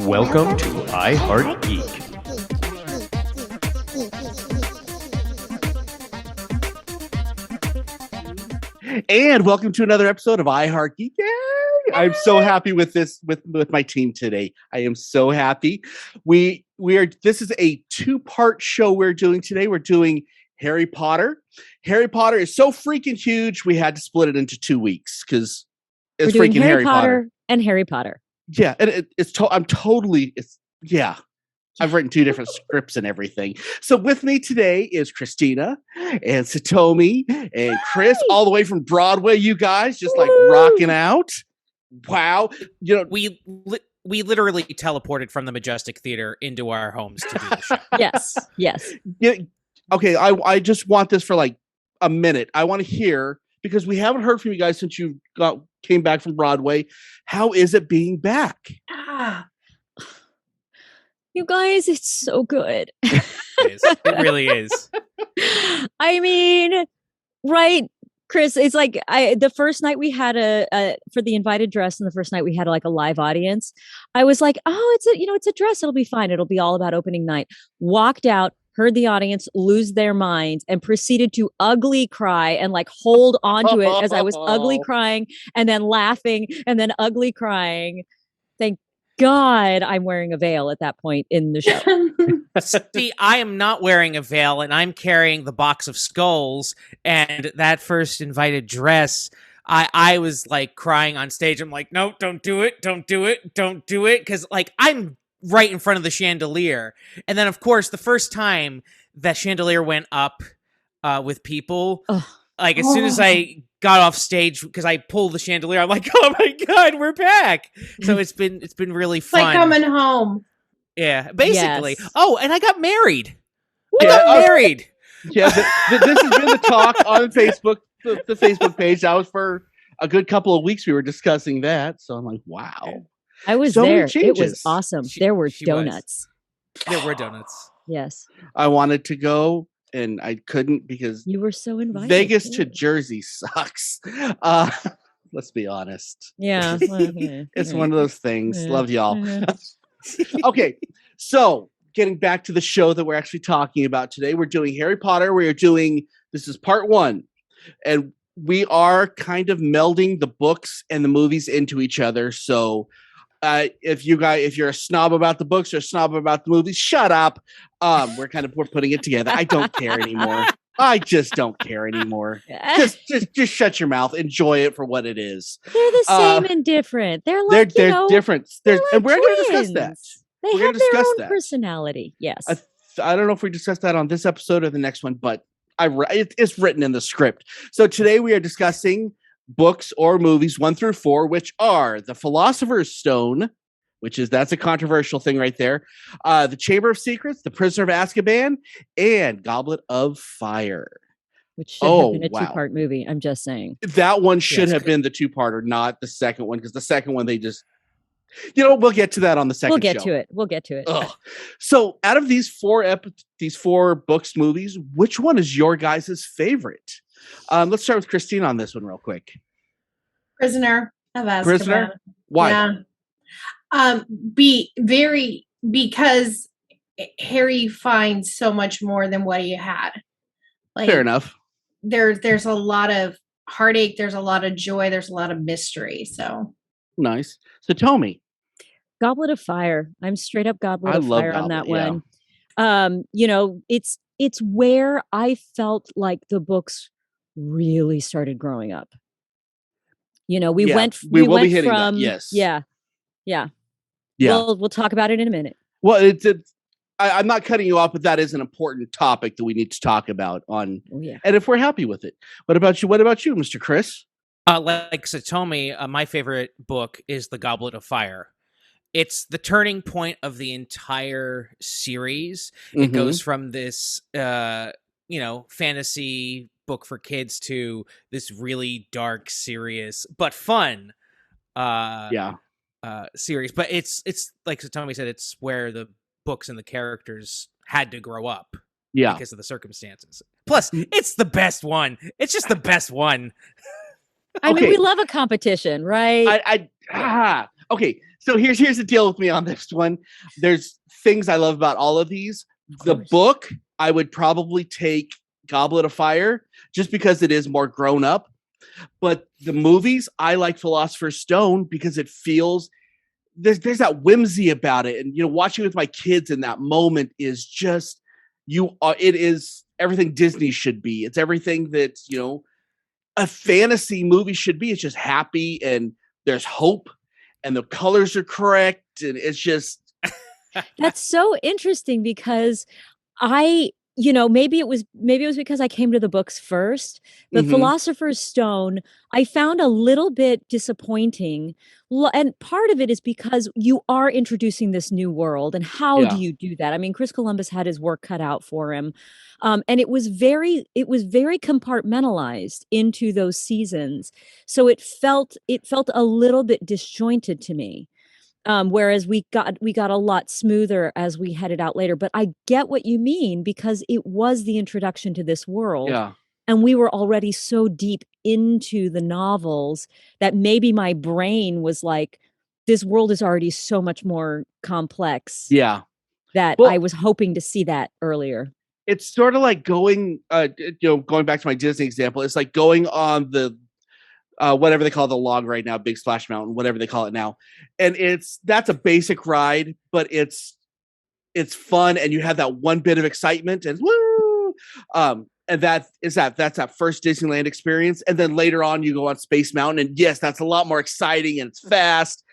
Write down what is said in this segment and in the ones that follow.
Welcome to I Heart Geek. And welcome to another episode of I Heart Geek. Yay! I'm so happy with this with my team today. I am so happy. This is a two-part show we're doing today. We're doing Harry Potter. Harry Potter is so freaking huge, we had to split it into 2 weeks because it's we're doing freaking Harry Potter and Harry Potter. Yeah, and I've written two different scripts and everything. So with me today is Christina and Satomi and Chris, all the way from Broadway. You guys just like rocking out. Wow, we literally teleported from the Majestic Theater into our homes to do the show. Yes. Yeah, okay, I just want this for like a minute. I want to hear, because we haven't heard from you guys since you came back from Broadway. How is it being back? You guys, it's so good. It really is. I mean, right, Chris, it's like the first night we had for the invited dress, and the first night we had like a live audience. I was like, oh, it's a dress. It'll be fine. It'll be all about opening night. Walked out, heard the audience lose their minds, and proceeded to ugly cry and like hold onto it as I was ugly crying and then laughing and then ugly crying. Thank God I'm wearing a veil at that point in the show. See, I am not wearing a veil, and I'm carrying the box of skulls. And that first invited dress, I was like crying on stage. I'm like, no, don't do it. Don't do it. Don't do it. Because like I'm right in front of the chandelier. And then, of course, the first time that chandelier went up with people, like as soon as I got off stage, because I pulled the chandelier, I'm like, oh my God, we're back. So it's been really fun. Like coming home. Yeah, basically. Yes. Oh, and I got married. Married. Yeah, this has been the talk on Facebook, the Facebook page. That was for a good couple of weeks. We were discussing that. So I'm like, wow. I was so there. Many changes. It was awesome. There were donuts. There were donuts. Yes. I wanted to go and I couldn't because You were so invited. Vegas to Jersey sucks. Let's be honest. Yeah. It's one of those things. Yeah. Love y'all. Yeah. Okay, so getting back to the show that we're actually talking about today, we're doing Harry Potter. This is part one, and we are kind of melding the books and the movies into each other. So if you're a snob about the books or a snob about the movies, shut up. We're putting it together. I don't care anymore. I just don't care anymore. Just shut your mouth. Enjoy it for what it is. They're the same and different. They're like they're different. They're and we're going to twins. discuss that. They We're have gonna their discuss own that. personality. Yes. I don't know if we discussed that on this episode or the next one, but it's written in the script. So today we are discussing books or movies 1 through 4, which are The Philosopher's Stone, that's a controversial thing right there. The Chamber of Secrets, The Prisoner of Azkaban, and Goblet of Fire. Which should have been a two-part movie. I'm just saying. That one should have been the two-parter, not the second one, because the second one they just... we'll get to that on the second We'll get show. to it. Ugh. So out of these four books, movies, which one is your guys' favorite? Let's start with Christine on this one real quick. Prisoner of Azkaban. Prisoner? Why? Yeah. Because Harry finds so much more than what he had. Like, Fair enough. There's a lot of heartache. There's a lot of joy. There's a lot of mystery. So Nice. So Tommy. Goblet of Fire. I'm straight up Goblet of Fire on that one. It's where I felt like the books really started growing up. We will be hitting from that. Yes. Yeah. We'll talk about it in a minute. Well, I'm not cutting you off, but that is an important topic that we need to talk about on. Oh, yeah. And if we're happy with it. What about you, Mr. Chris? Like Satomi, my favorite book is The Goblet of Fire. It's the turning point of the entire series. Mm-hmm. It goes from this, fantasy book for kids to this really dark, serious, but fun, series. But it's like Satomi said, it's where the books and the characters had to grow up. Yeah. Because of the circumstances. Plus, it's the best one. It's just the best one. I mean, we love a competition, right? Okay, so here's the deal with me on this one. There's things I love about all of these. The book, I would probably take Goblet of Fire just because it is more grown up. But the movies, I like Philosopher's Stone because it feels there's that whimsy about it, and watching with my kids in that moment is just it is everything Disney should be. It's everything that a fantasy movie should be. It's just happy and there's hope and the colors are correct, and it's just That's so interesting because maybe it was because I came to the books first, but Mhm. Philosopher's Stone, I found a little bit disappointing. And part of it is because you are introducing this new world, and how do Yeah. you do that? I mean, Chris Columbus had his work cut out for him. And it was very compartmentalized into those seasons. So it felt a little bit disjointed to me. Whereas we got a lot smoother as we headed out later. But I get what you mean, because it was the introduction to this world. Yeah. And we were already so deep into the novels that maybe my brain was like, this world is already so much more complex. Yeah. That Well, I was hoping to see that earlier. It's sort of like going back to my Disney example. It's like going on the whatever they call the log right now, Big Splash Mountain, whatever they call it now. And that's a basic ride, but it's fun, and you have that one bit of excitement and woo. And that's that first Disneyland experience. And then later on you go on Space Mountain, and yes, that's a lot more exciting and it's fast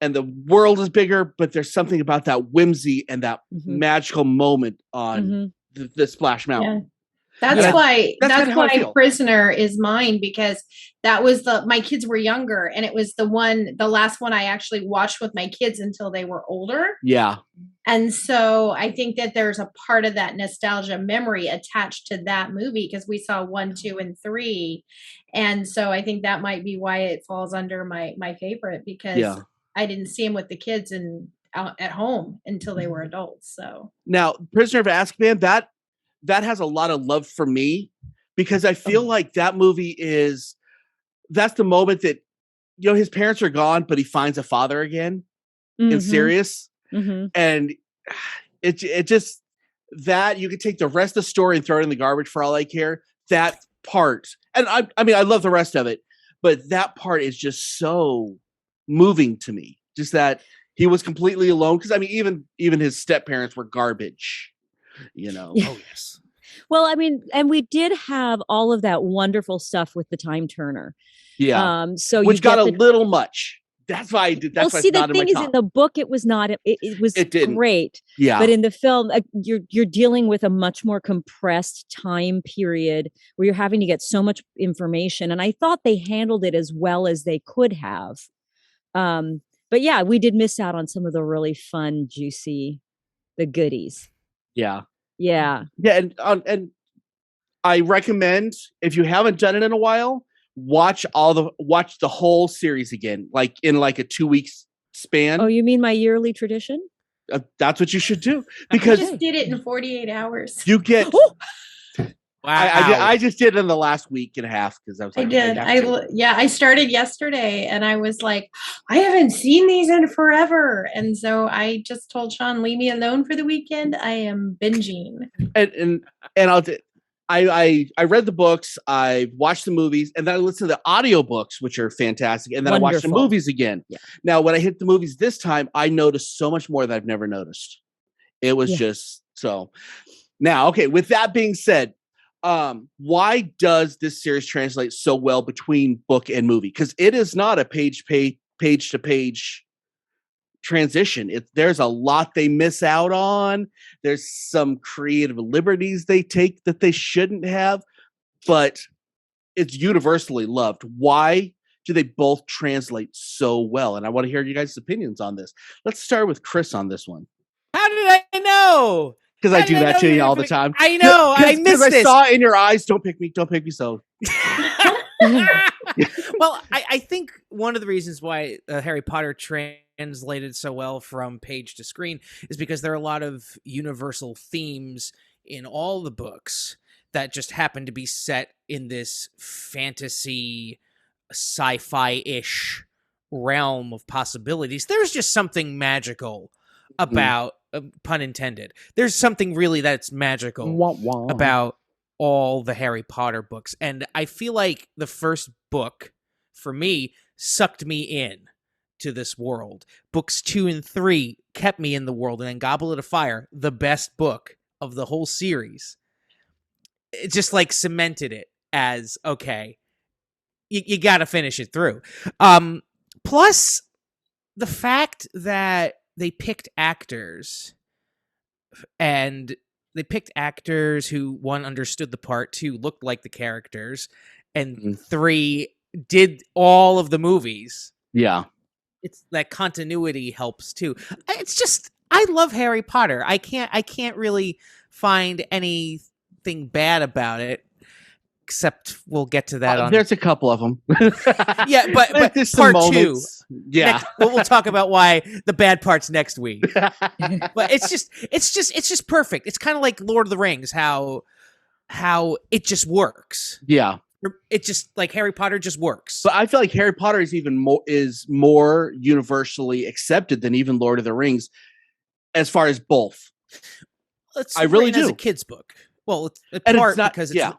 and the world is bigger, but there's something about that whimsy and that magical moment on the Splash Mountain. Yeah. That's why Prisoner is mine, because that was my kids were younger, and it was the last one I actually watched with my kids until they were older. Yeah. And so I think that there's a part of that nostalgia memory attached to that movie, because we saw 1, 2, and 3. And so I think that might be why it falls under my favorite, because I didn't see him with the kids and out at home until they were adults. So now Prisoner of Azkaban, that has a lot of love for me, because I feel like that movie that's the moment that, his parents are gone, but he finds a father again in Sirius. And it just, that you could take the rest of the story and throw it in the garbage for all I care. That part. And I mean, I love the rest of it, but that part is just so moving to me. Just that he was completely alone. Cause I mean, even his step parents were garbage. Oh yes. Well, I mean, and we did have all of that wonderful stuff with the time turner. Yeah. So which got a little much. That's why I did. That's why see, it's not the thing in my is, top. in the book, it was not. It was great. Yeah. But in the film, you're dealing with a much more compressed time period where you're having to get so much information. And I thought they handled it as well as they could have. But yeah, we did miss out on some of the really fun, juicy, the goodies. Yeah. Yeah. Yeah. And I recommend, if you haven't done it in a while, watch the whole series again, like in like a 2 weeks span. Oh, you mean my yearly tradition? That's what you should do, because I just did it in 48 hours. You get. Wow. I just did it in the last week and a half, because I was like, I started yesterday, and I was like, I haven't seen these in forever, and so I just told Sean, leave me alone for the weekend. I am binging. And I read the books, I watched the movies, and then I listened to the audiobooks, which are fantastic, and then I watched the movies again. Yeah. Now, when I hit the movies this time, I noticed so much more that I've never noticed. It was just so. Now, okay, with that being said, why does this series translate so well between book and movie? Because it is not a page to page transition. There's a lot they miss out on. There's some creative liberties they take that they shouldn't have, but it's universally loved. Why do they both translate so well? And I want to hear you guys' opinions on this. Let's start with Chris on this one. How did I know? Because I do that to you all the time. I know. I missed this. I saw it in your eyes. Don't pick me. So. Well, I think one of the reasons why Harry Potter translated so well from page to screen is because there are a lot of universal themes in all the books that just happen to be set in this fantasy, sci-fi-ish realm of possibilities. There's just something magical about, pun intended, there's something really that's magical about all the Harry Potter books. And I feel like the first book, for me, sucked me in to this world. Books 2 and 3 kept me in the world. And then Goblet of Fire, the best book of the whole series, it just like cemented it as, okay, you got to finish it through. Plus, the fact that they picked actors, and they picked actors who, one, understood the part, 2, looked like the characters, and 3, did all of the movies. Yeah. It's that continuity helps too. It's just, I love Harry Potter. I can't really find anything bad about it. Except we'll get to that. There's a couple of them. Yeah, but there's part some 2. moments. Yeah, we'll talk about why the bad parts next week. But it's just perfect. It's kind of like Lord of the Rings, how it just works. Yeah, it just, like, Harry Potter just works. But I feel like Harry Potter is more universally accepted than even Lord of the Rings, as far as both. I really do. As a kid's book. Well, it's not, because it's yeah.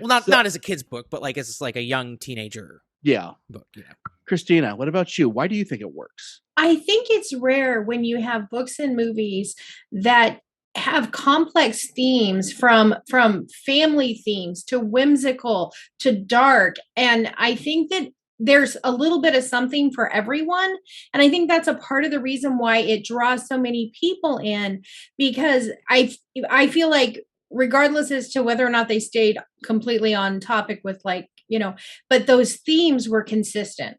Well, not as a kid's book, but like as like a young teenager book. Yeah. Christina, what about you? Why do you think it works? I think it's rare when you have books and movies that have complex themes, from family themes to whimsical to dark. And I think that there's a little bit of something for everyone. And I think that's a part of the reason why it draws so many people in, because I feel like, regardless as to whether or not they stayed completely on topic with, like, but those themes were consistent.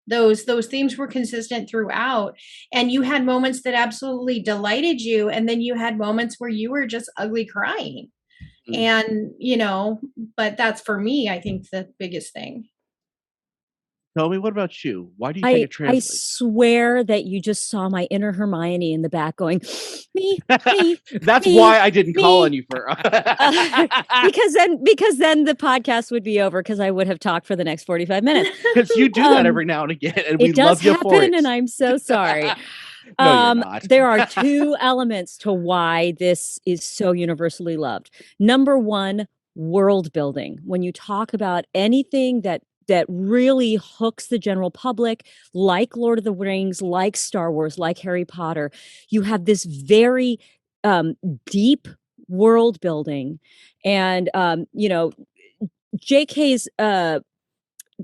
Those themes were consistent throughout. And you had moments that absolutely delighted you. And then you had moments where you were just ugly crying. And, but that's, for me, I think, the biggest thing. Tell me, what about you? Why do you think it translates? I swear that you just saw my inner Hermione in the back going, me. That's me, why I didn't call on you for because then the podcast would be over, because I would have talked for the next 45 minutes. Because you do that every now and again, and we love you for it. And I'm so sorry. No, you're not. There are 2 elements to why this is so universally loved. Number 1, world building. When you talk about anything that really hooks the general public, like Lord of the Rings, like Star Wars, like Harry Potter, you have this very deep world building. And, JK's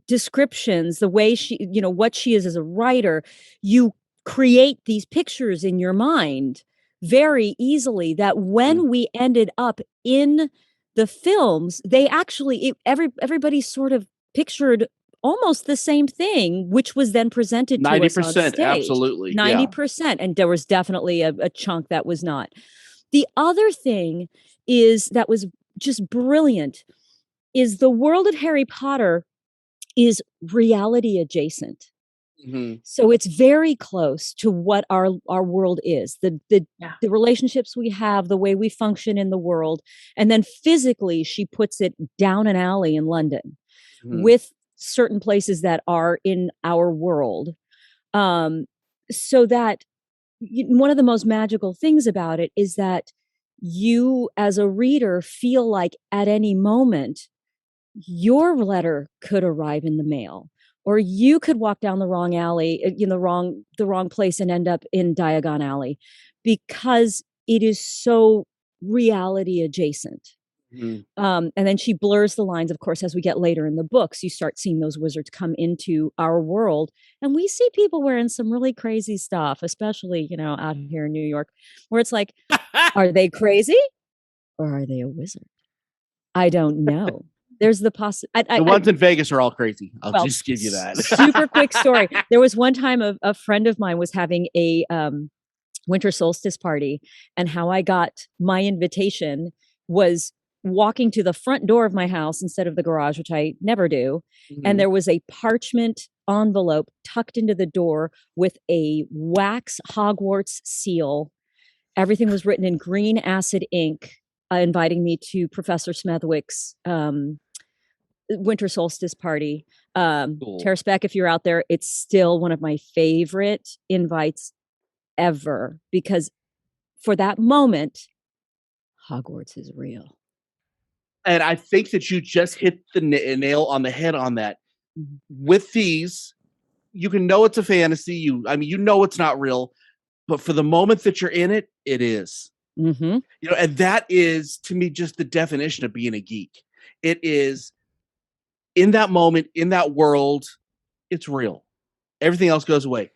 descriptions, the way she, what she is as a writer, you create these pictures in your mind very easily, that when we ended up in the films, they actually, everybody sort of pictured almost the same thing, which was then presented to us on stage. 90%, absolutely. 90%. And there was definitely a chunk that was not. The other thing is that was just brilliant is the world of Harry Potter is reality adjacent. Mm-hmm. So it's very close to what our world is, the relationships we have, the way we function in the world. And then physically, she puts it down an alley in London. With certain places that are in our world. So that one of the most magical things about it is that you, as a reader, feel like at any moment, your letter could arrive in the mail, or you could walk down the wrong alley, in the wrong place, and end up in Diagon Alley, because it is so reality adjacent. And then she blurs the lines, of course, as we get later in the books. You start seeing those wizards come into our world, and we see people wearing some really crazy stuff, especially, out here in New York, where it's like, are they crazy or are they a wizard? I don't know. There's the possibility. The ones in Vegas are all crazy. I'll just give you that. Super quick story. There was one time a friend of mine was having a winter solstice party, and how I got my invitation was walking to the front door of my house instead of the garage, which I never do. And there was a parchment envelope tucked into the door with a wax Hogwarts seal. Everything was written in green acid ink, inviting me to Professor Smethwick's winter solstice party. Cool. Tara Speck, if you're out there, it's still one of my favorite invites ever, because for that moment, Hogwarts is real. And I think that you just hit the nail on the head on that. Mhm. With these, you can know it's a fantasy. You know it's not real, but for the moment that you're in it, it is. Mm-hmm. You know, and that is, to me, just the definition of being a geek. It is in that moment, in that world, it's real. Everything else goes away.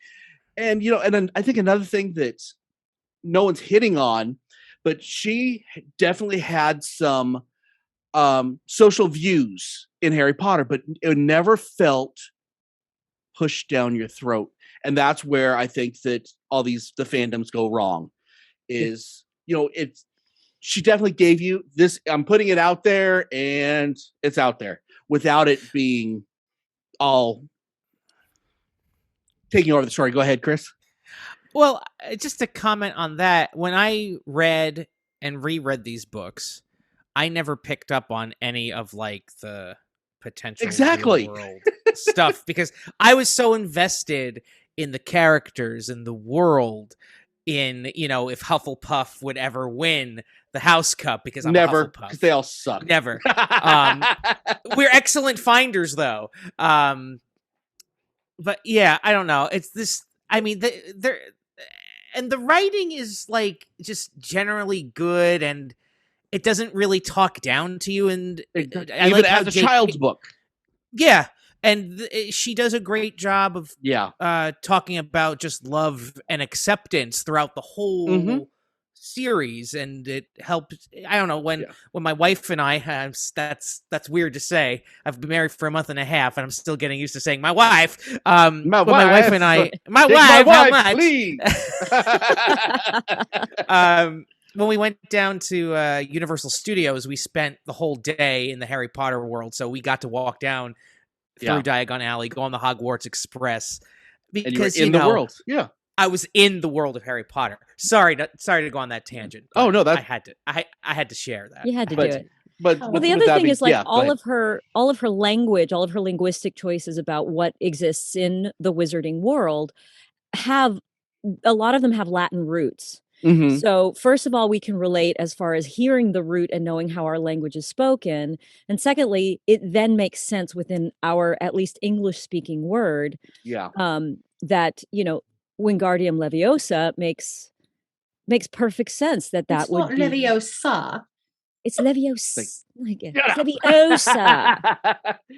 And, you know, and then I think another thing that no one's hitting on, but she definitely had some social views in Harry Potter, but it never felt pushed down your throat. And that's where I think that all the fandoms go wrong is, you know, she definitely gave you this, I'm putting it out there and it's out there without it being all taking over the story. Go ahead, Chris. Well, just to comment on that, when I read and reread these books, I never picked up on any of like the potential Exactly. real world stuff because I was so invested in the characters and the world, in, you know, if Hufflepuff would ever win the House Cup, because I'm Never, a Hufflepuff. because they all suck. Never. We're excellent finders though. But yeah, I don't know. It's this. I mean, they're and the writing is like just generally good, and it doesn't really talk down to you. And Even like as a child's book. Yeah, and she does a great job of talking about just love and acceptance throughout the whole series, and it helps. I don't know, when my wife and I have, that's weird to say. I've been married for a month and a half, and I'm still getting used to saying my wife. My wife and I, my wife, how much? Please. When we went down to Universal Studios, we spent the whole day in the Harry Potter world, so we got to walk down through Diagon Alley, go on the Hogwarts Express, because and you were in the world. Yeah, I was in the world of Harry Potter. Sorry to go on that tangent. Oh no, I had to. I had to share that. You had to do it. But well, the other thing is like all of her language, all of her linguistic choices about what exists in the wizarding world have, a lot of them have Latin roots. Mm-hmm. So first of all, we can relate as far as hearing the root and knowing how our language is spoken. And secondly, it then makes sense within our at least English speaking word. Yeah. That, you know, Wingardium Leviosa makes perfect sense that it's would not be Leviosa. It's Leviosa. Leviosa.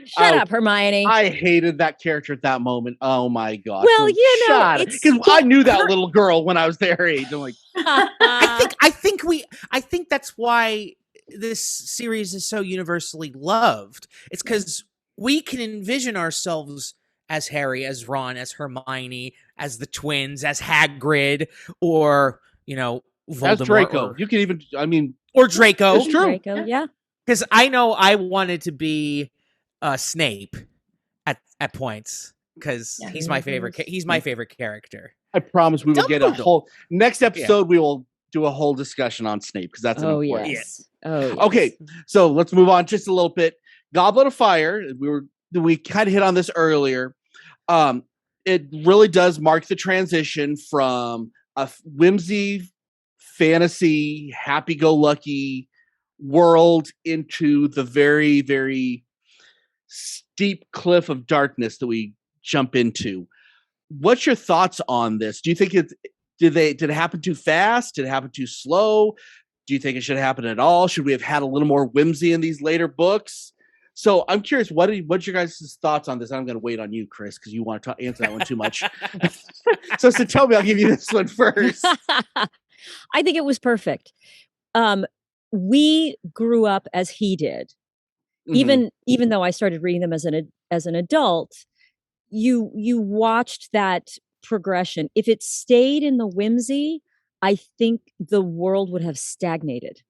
Shut up, Hermione. I hated that character at that moment. Oh my god. Well, you know, because I knew that little girl when I was their age. I'm like, I think that's why this series is so universally loved. It's because we can envision ourselves as Harry, as Ron, as Hermione, as the twins, as Hagrid, or, you know, Voldemort, as Draco. You can even, I mean, or Draco. It's true. Draco, yeah. Because I know I wanted to be Snape at points, because he's my favorite. He's my favorite character. I promise we will get a whole next episode. We will do a whole discussion on Snape, because that's an important. Yes. Oh, yes. Okay, so let's move on just a little bit. Goblet of Fire. We kind of hit on this earlier. It really does mark the transition from a whimsy, fantasy, happy-go-lucky world into the very, very steep cliff of darkness that we jump into. What's your thoughts on this? Do you think did it happen too fast? Did it happen too slow? Do you think it should happen at all? Should we have had a little more whimsy in these later books? So I'm curious, what's your guys' thoughts on this? I'm going to wait on you, Chris, because you want to answer that one too much. so tell me, I'll give you this one first. I think it was perfect. We grew up as he did. Even though I started reading them as an adult, you watched that progression. If it stayed in the whimsy, I think the world would have stagnated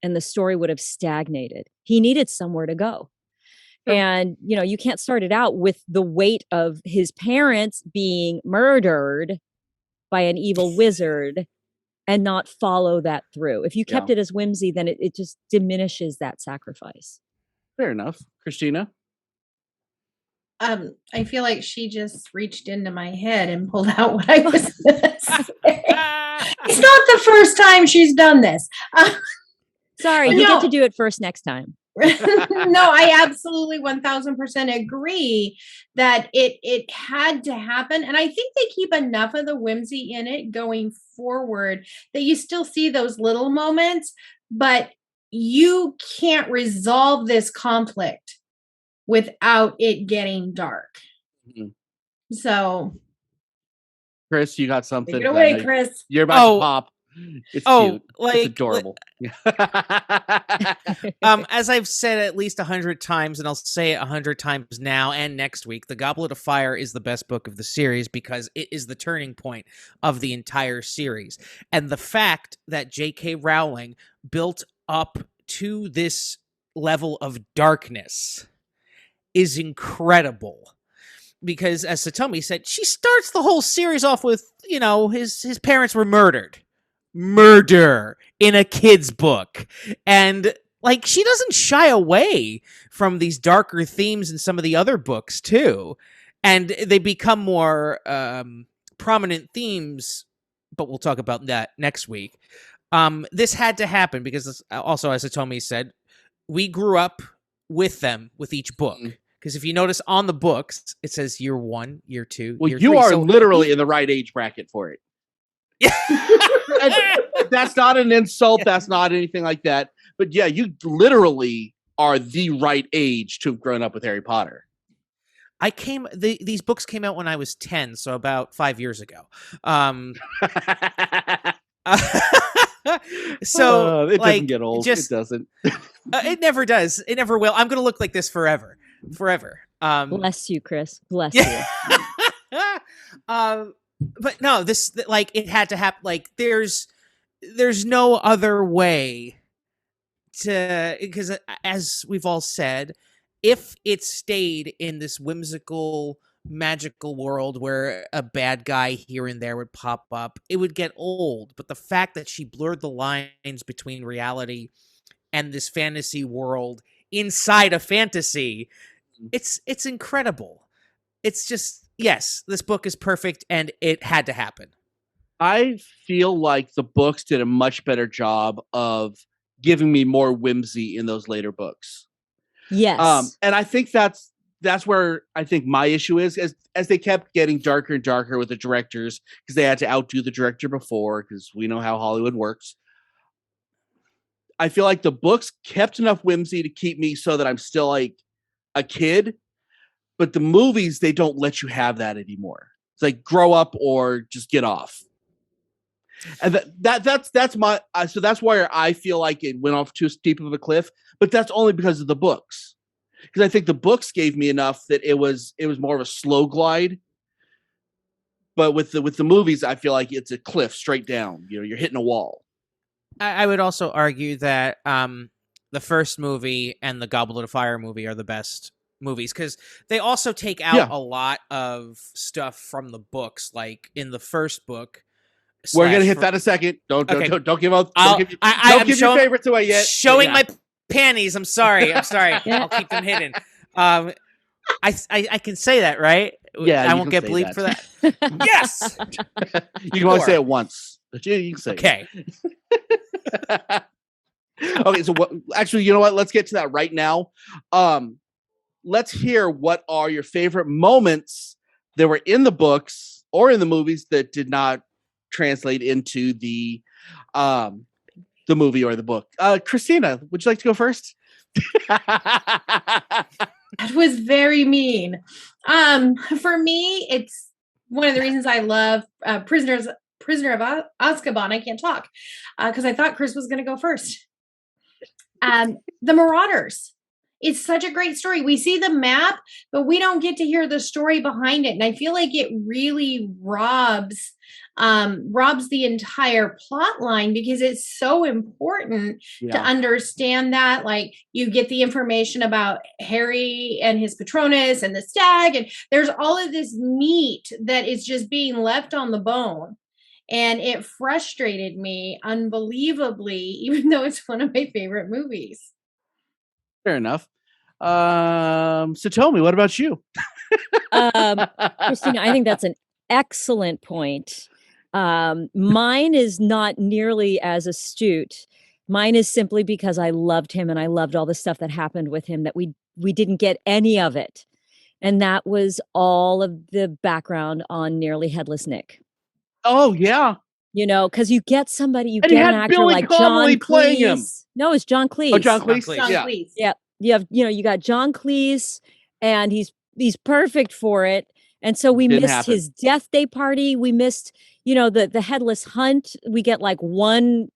and the story would have stagnated. He needed somewhere to go. And, you know, you can't start it out with the weight of his parents being murdered by an evil wizard and not follow that through. If you kept it as whimsy, then it just diminishes that sacrifice. Fair enough. Christina? I feel like she just reached into my head and pulled out what I was going to say. It's not the first time she's done this. Sorry, you get to do it first next time. No, I absolutely 1000% agree that it had to happen. And I think they keep enough of the whimsy in it going forward that you still see those little moments, but you can't resolve this conflict without it getting dark. Mhm. So, Chris, you got something. take it away, Chris. You're about to pop. It's cute. Like, it's adorable. As I've said at least 100 times, and I'll say it 100 times now and next week, The Goblet of Fire is the best book of the series because it is the turning point of the entire series. And the fact that J.K. Rowling built up to this level of darkness is incredible. Because, as Satomi said, she starts the whole series off with, his parents were murdered. Murder in a kid's book. And, she doesn't shy away from these darker themes in some of the other books, too. And they become more prominent themes, but we'll talk about that next week. This had to happen because, also, as Satomi said, we grew up with them, with each book. Because if you notice on the books, it says year 1, year 2, well, year you 3. are literally in the right age bracket for it. That's not an insult. That's not anything like that. But yeah, you literally are the right age to have grown up with Harry Potter. These books came out when I was 10, so about 5 years ago. So it doesn't get old. It doesn't. It never does. It never will. I'm gonna look like this forever. Bless you, Chris. Bless you. But no, this it had to happen. There's no other way to, because as we've all said, if it stayed in this whimsical, magical world where a bad guy here and there would pop up, it would get old. But the fact that she blurred the lines between reality and this fantasy world inside a fantasy, it's incredible. It's just, yes, this book is perfect and it had to happen. I feel like the books did a much better job of giving me more whimsy in those later books. Yes. And I think that's where I think my issue is, as they kept getting darker and darker with the directors, because they had to outdo the director before, because we know how Hollywood works. I feel like the books kept enough whimsy to keep me so that I'm still like a kid, but the movies, they don't let you have that anymore. It's like grow up or just get off. And that's my so that's where I feel like it went off too steep of a cliff, but that's only because of the books. Because I think the books gave me enough that it was more of a slow glide. But with the movies, I feel like it's a cliff straight down. You're hitting a wall. I would also argue that the first movie and the Goblet of Fire movie are the best movies because they also take out a lot of stuff from the books. Like in the first book, we're gonna hit that in a second. Don't give up. Don't give your favorites away yet. Showing my panties. I'm sorry. I'll keep them hidden. I can say that, right? Yeah, I won't get bleeped for that. Yes. You can only say it once. But you can say okay. Okay. So actually, you know what? Let's get to that right now. Let's hear what are your favorite moments that were in the books or in the movies that did not translate into the movie or the book. Christina, would you like to go first? That was very mean. For me, it's one of the reasons I love Prisoner of Azkaban. I can't talk because I thought Chris was going to go first. The Marauders. It's such a great story. We see the map, but we don't get to hear the story behind it. And I feel like it really robs the entire plot line because it's so important to understand that. Like you get the information about Harry and his Patronus and the stag, and there's all of this meat that is just being left on the bone. And it frustrated me unbelievably, even though it's one of my favorite movies. Fair enough. So tell me, what about you? Christina, I think that's an excellent point. Mine is not nearly as astute. Mine is simply because I loved him and I loved all the stuff that happened with him that we didn't get any of it. And that was all of the background on Nearly Headless Nick. Oh yeah, You know, because you get somebody, and he get an had actor Billy like Connolly John playing him. Cleese. No, it's John Cleese. Oh, John Cleese. Cleese. John Yeah. Cleese. Yeah, you got John Cleese, and he's perfect for it. And so we Didn't missed happen. his death day party. We missed, the headless hunt. We get like one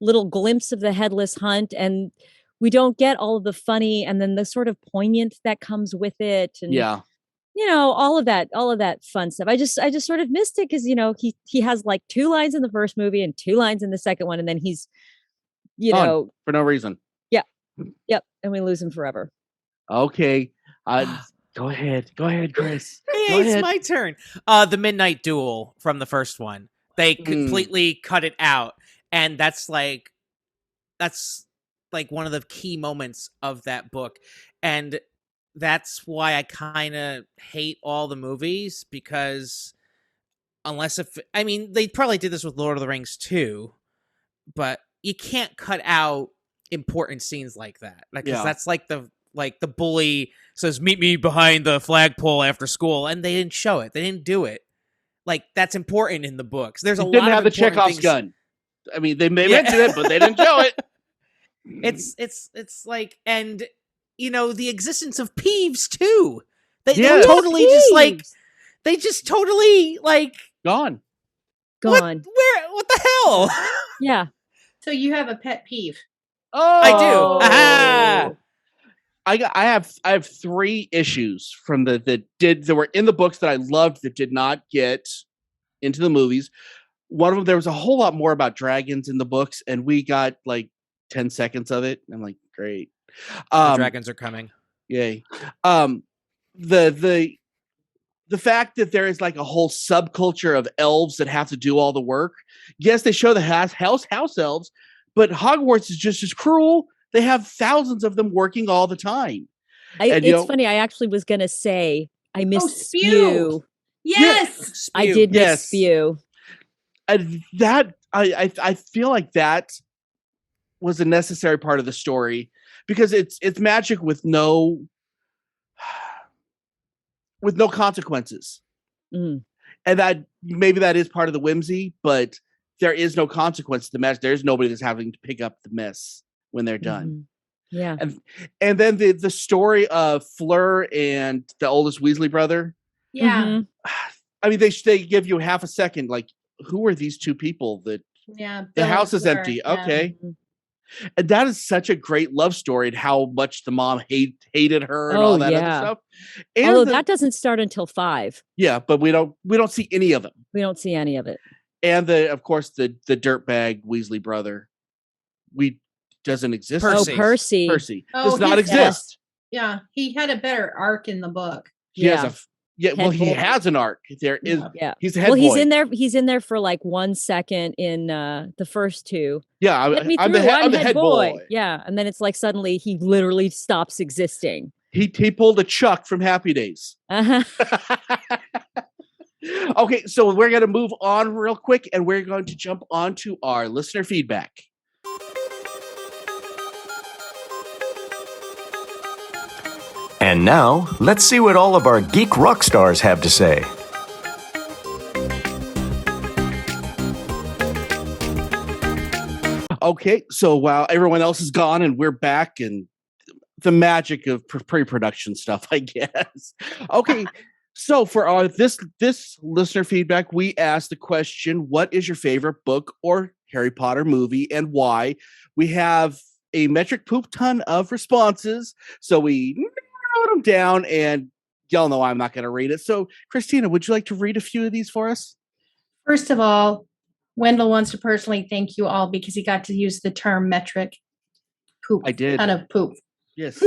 little glimpse of the headless hunt, and we don't get all of the funny and then the sort of poignant that comes with it. And Yeah. all of that fun stuff. I just sort of missed it because he has like 2 lines in the first movie and 2 lines in the second one, and then he's Gone for no reason. yep, and we lose him forever. Okay. Go ahead, Chris. Hey, Go it's ahead. my turn. The Midnight Duel from the first one. They completely cut it out, and that's like one of the key moments of that book, and that's why I kind of hate all the movies, because they probably did this with Lord of the Rings too, but you can't cut out important scenes like that, because that's like the bully says, "Meet me behind the flagpole after school," and they didn't show it. They didn't do it. Like, that's important in the books. There's a lot didn't of have the important Chekhov's things. gun. I mean, they mentioned it, but they didn't show it. It's like, and the existence of Peeves too. They Yes. totally just totally Gone. Gone. what the hell? Yeah. So you have a pet peeve. Oh, I do. Ah! I have 3 issues from that were in the books that I loved that did not get into the movies. One of them, there was a whole lot more about dragons in the books, and we got like 10 seconds of it. I'm like, great. The dragons are coming. Yay. The fact that there is like a whole subculture of elves that have to do all the work. Yes, they show the house elves, but Hogwarts is just as cruel. They have thousands of them working all the time. It's funny. I actually was going to say I missed Spew. Spew. Yes. I did miss Spew. And that I feel like that was a necessary part of the story, because it's magic with no consequences. Mm. And that maybe that is part of the whimsy, but there is no consequence to magic. There's nobody that's having to pick up the mess when they're done. Mm-hmm. Yeah. And then the story of Fleur and the oldest Weasley brother. Yeah. Mm-hmm. I mean, they give you half a second, like, who are these 2 people that Yeah. the house is empty? Yeah. Okay. Mm-hmm. And that is such a great love story, and how much the mom hated her and all that other stuff. And although that doesn't start until 5. Yeah, but we don't see any of them. We don't see any of it. And of course the dirtbag Weasley brother, doesn't exist. Percy. Percy Oh, does not he's- exist. Yeah. He had a better arc in the book. He has Head he boy. has an arc. There is. Yeah. He's a head Well, boy. he's in there for like 1 second in the first 2. Yeah, I'm the head boy. Yeah, and then it's like suddenly he literally stops existing. He pulled a Chuck from Happy Days. Uh-huh. Okay, so we're going to move on real quick, and we're going to jump on to our listener feedback. And now, let's see what all of our geek rock stars have to say. Okay, so while everyone else is gone and we're back, and the magic of pre-production stuff, I guess. Okay, so for our this listener feedback, we asked the question, what is your favorite book or Harry Potter movie and why? We have a metric poop ton of responses, so we wrote them down, and y'all know I'm not going to read it. So, Christina, would you like to read a few of these for us? First of all, Wendell wants to personally thank you all because he got to use the term metric poop. I did. Ton of poop. Yes.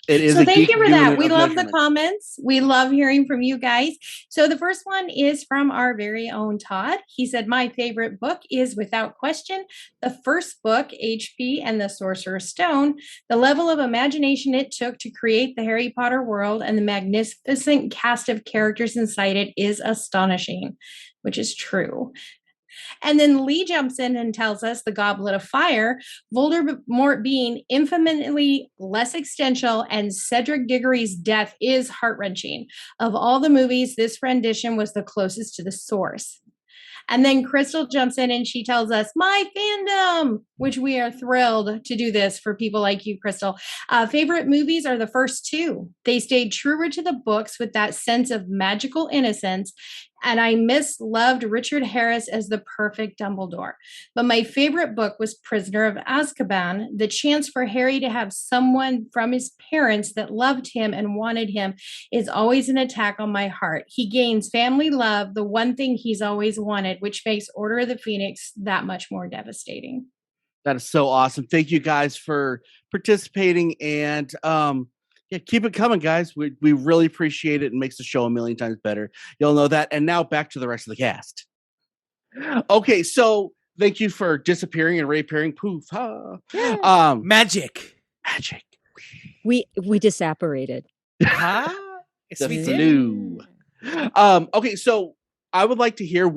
It is So a thank geek you for unit that. We of love the measurement. comments. We love hearing from you guys. So the first one is from our very own Todd. He said, my favorite book is without question the first book, HP and the Sorcerer's Stone. The level of imagination it took to create the Harry Potter world and the magnificent cast of characters inside it is astonishing, which is true. And then Lee jumps in and tells us the Goblet of Fire, Voldemort being infinitely less existential, and Cedric Diggory's death is heart-wrenching. Of all the movies, this rendition was the closest to the source. And then Crystal jumps in and she tells us my fandom, which we are thrilled to do this for people like you, Crystal. Favorite movies are the first two. They stayed truer to the books with that sense of magical innocence. And I loved Richard Harris as the perfect Dumbledore. But my favorite book was Prisoner of Azkaban. The chance for Harry to have someone from his parents that loved him and wanted him is always an attack on my heart. He gains family love, the one thing he's always wanted, which makes Order of the Phoenix that much more devastating. That is so awesome. Thank you guys for participating, and yeah, keep it coming, guys. We really appreciate it and makes the show a million times better. You'll know that. And now back to the rest of the cast. Okay, so thank you for disappearing and reappearing. Poof. Yeah. Magic. Magic. We disapparated. Huh? Yes, The we did. flu. Okay, so I would like to hear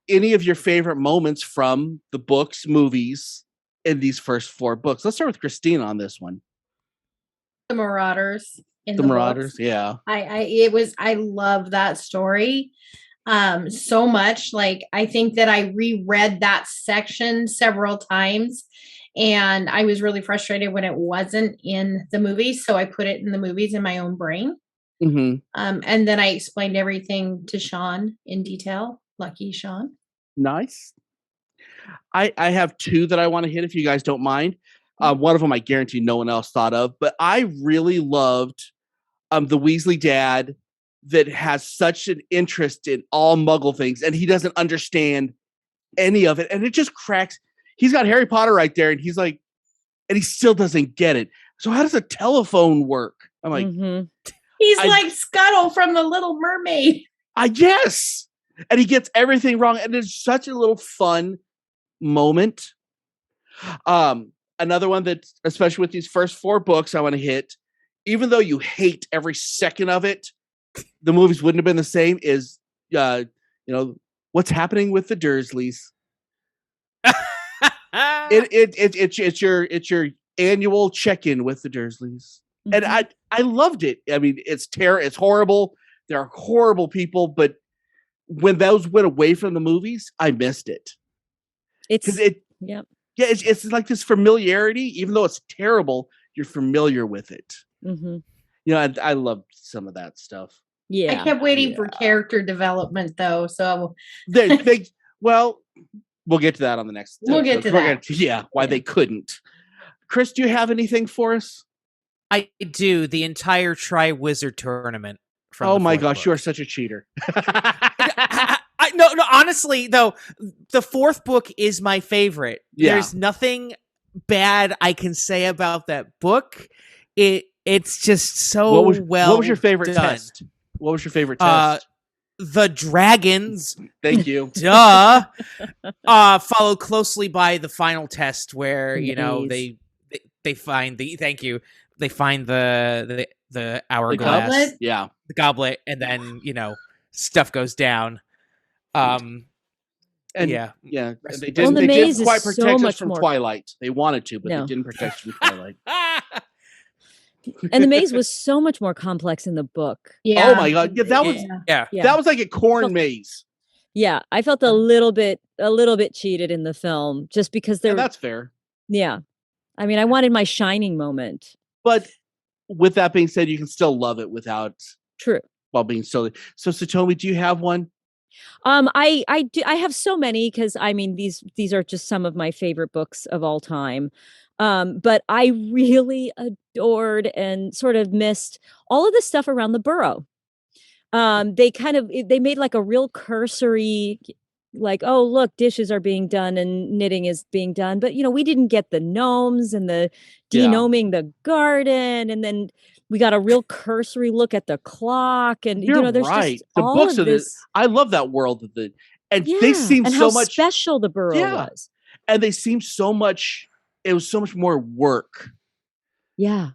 any of your favorite moments from the books, movies, in these first four books. Let's start with Christine on this one. The Marauders in The the Marauders, books. yeah. I love that story so much. Like, I think that I reread that section several times, and I was really frustrated when it wasn't in the movies, so I put it in the movies in my own brain. Mm-hmm. And then I explained everything to Sean in detail. Lucky Sean. Nice. I have two that I want to hit if you guys don't mind. One of them I guarantee no one else thought of, but I really loved the Weasley dad that has such an interest in all Muggle things, and he doesn't understand any of it, and it just cracks. He's got Harry Potter right there, and he's like, and he still doesn't get it. So how does a telephone work? I'm like, he's like Scuttle from The Little Mermaid. I guess, and he gets everything wrong, and it's such a little fun moment. Another one that, especially with these first four books, I want to hit, even though you hate every second of it, the movies wouldn't have been the same, is, what's happening with the Dursleys. It's your annual check-in with the Dursleys. And I loved it. I mean, it's horrible. They're horrible people, but when those went away from the movies, I missed it. It's like this familiarity, even though it's terrible, you're familiar with it. I loved some of that stuff. I kept waiting for character development, though. So well, we'll get to that on the next. We'll get to that. Why they couldn't. Chris, do you have anything for us? I do. The entire Triwizard tournament. Oh my gosh, you are such a cheater. No, honestly, though, the fourth book is my favorite. Yeah. There's nothing bad I can say about that book. It's just so well. What was your favorite done. test? What was your favorite test? The dragons. Thank you. Duh. Followed closely by the final test, where they find the. Thank you. They find the hourglass. The goblet? Yeah. The goblet, and then stuff goes down. And they the didn't maze quite is protect so us from much more- Twilight. They wanted to, but they didn't protect us from Twilight. And the maze was so much more complex in the book. Yeah. Oh my god. Yeah, that was like a corn maze. Yeah, I felt a little bit cheated in the film, just because that's fair. Yeah. I mean, I wanted my shining moment. But with that being said, you can still love it without while being silly. So Satomi, do you have one? I have so many, because I mean these are just some of my favorite books of all time. But I really adored and sort of missed all of the stuff around the burrow. They made like a real cursory like, oh, look, dishes are being done and knitting is being done. But, we didn't get the gnomes and the denoming the garden. And then we got a real cursory look at the clock. And, You're there's right. just The all books of are this. I love that world and Yeah. they seem and so how much special the burrow was. And they seem so much, it was so much more work. Yeah.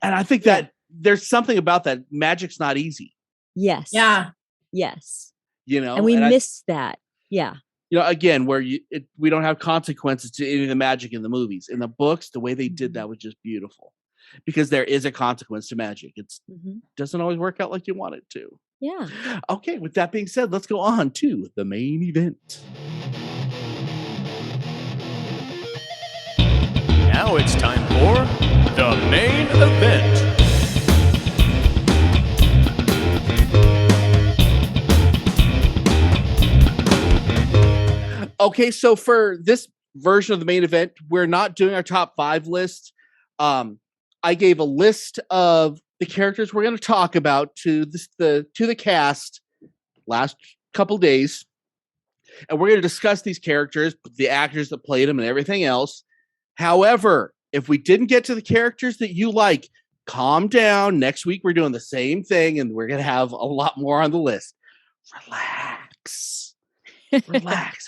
And I think that there's something about that. Magic's not easy. Yes. Yeah. Yes. And we missed that. Yeah. Again, where we don't have consequences to any of the magic in the movies. In the books, the way they did that was just beautiful. Because there is a consequence to magic. It doesn't always work out like you want it to. Yeah. Okay, with that being said, let's go on to the main event. Now it's time for the main event. Okay, so for this version of the main event, we're not doing our top 5 list. I gave a list of the characters we're going to talk about to the cast last couple days, and we're going to discuss these characters, the actors that played them, and everything else. However, if we didn't get to the characters that you like, calm down. Next week we're doing the same thing, and we're going to have a lot more on the list. Relax.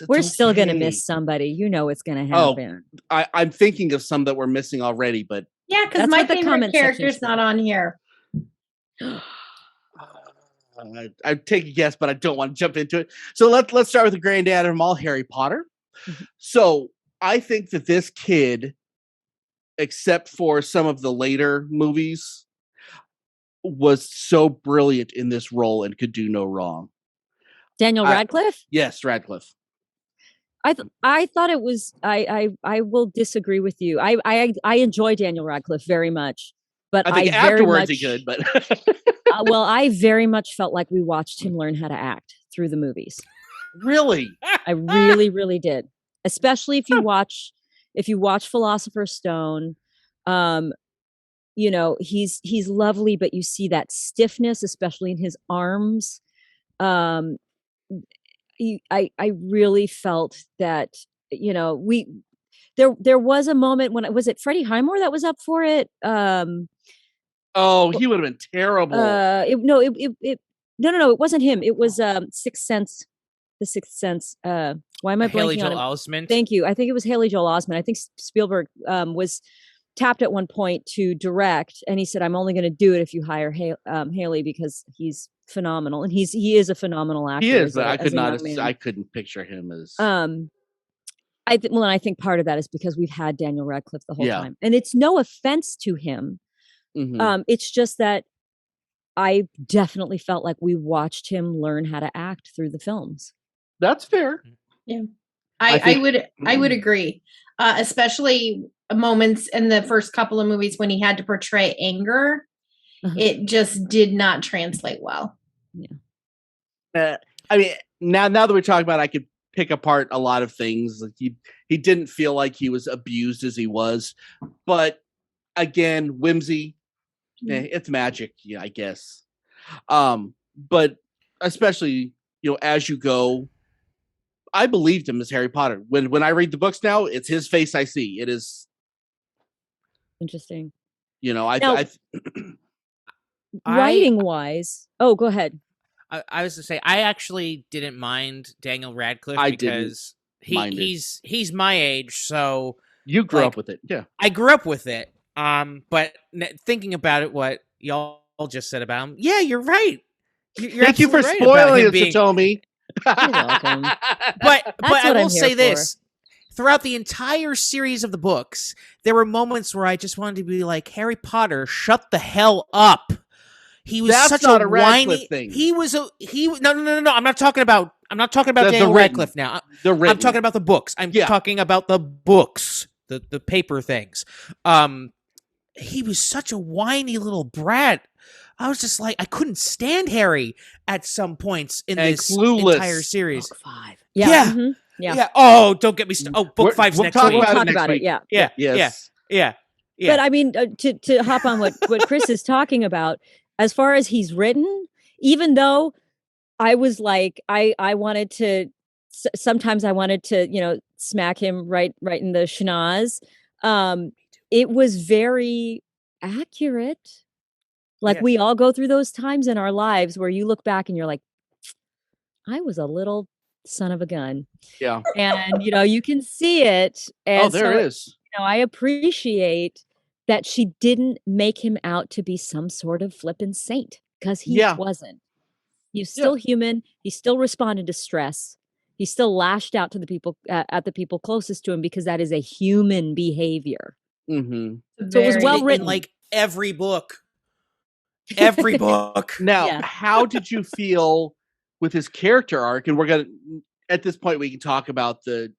We're still going to miss somebody. It's going to happen. I'm thinking of some that we're missing already, but Yeah, because my favorite character's not on here. I take a guess, but I don't want to jump into it. So let's start with the granddad of them all, Harry Potter. Mm-hmm. So I think that this kid, except for some of the later movies, was so brilliant in this role and could do no wrong. Daniel Radcliffe? Yes, Radcliffe. I thought it was. I will disagree with you. I enjoy Daniel Radcliffe very much, but I think afterwards he could. But well, I very much felt like we watched him learn how to act through the movies. Really, I really, really did. Especially if you watch Philosopher's Stone. He's lovely, but you see that stiffness, especially in his arms. I really felt that, there was a moment when was it Freddie Highmore that was up for it? He would have been terrible. No, it wasn't him. It was Sixth Sense. The Sixth Sense. Why am I Haley blanking on Joel him? Osment. Thank you. I think it was Haley Joel Osment. I think Spielberg was tapped at one point to direct, and he said, "I'm only going to do it if you hire Haley because he's phenomenal, and he is a phenomenal actor." He is, but I couldn't picture him as. I think part of that is because we've had Daniel Radcliffe the whole time, and it's no offense to him. Mm-hmm. It's just that I definitely felt like we watched him learn how to act through the films. That's fair. Yeah, I would agree, especially moments in the first couple of movies when he had to portray anger. It just did not translate well. Yeah. I mean, now that we're talking about it, I could pick apart a lot of things. Like he didn't feel like he was abused as he was, but again, whimsy. It's magic, I guess. But especially, as you go, I believed him as Harry Potter. When I read the books now, it's his face I see. It is interesting. Writing wise. Oh, go ahead. I was to say I actually didn't mind Daniel Radcliffe because he's my age, so you grew up with it. Yeah, I grew up with it. But thinking about it, what y'all just said about him, yeah, you're right. Thank you for spoiling it, Satomi. You're welcome. But I will say this. Throughout the entire series of the books, there were moments where I just wanted to be like, Harry Potter, shut the hell up. He was That's such not a Radcliffe whiny thing. No. I'm not talking about Daniel Radcliffe now. I'm talking about the books. I'm talking about the books, the paper things. He was such a whiny little brat. I was just like, I couldn't stand Harry at some points in this entire series. Book 5. Yeah. Mm-hmm. Yeah. Oh, don't get me started. Oh, book 5's next week. We'll talk about it. Yeah. Yeah. But I mean, to hop on what Chris is talking about, as far as he's written, even though I was like, I wanted to sometimes I wanted to, smack him right in the schnoz. It was very accurate. Like Yes. we all go through those times in our lives where you look back and you're like, I was a little son of a gun. Yeah. And you can see it. And There it is. I appreciate that she didn't make him out to be some sort of flippin' saint, because he wasn't. He was still human. He still responded to stress. He still lashed out to the people at the people closest to him, because that is a human behavior. Mm-hmm. So it was well written. In like every book. Every book. Now, how did you feel with his character arc? And we're gonna, at this point, we can talk about the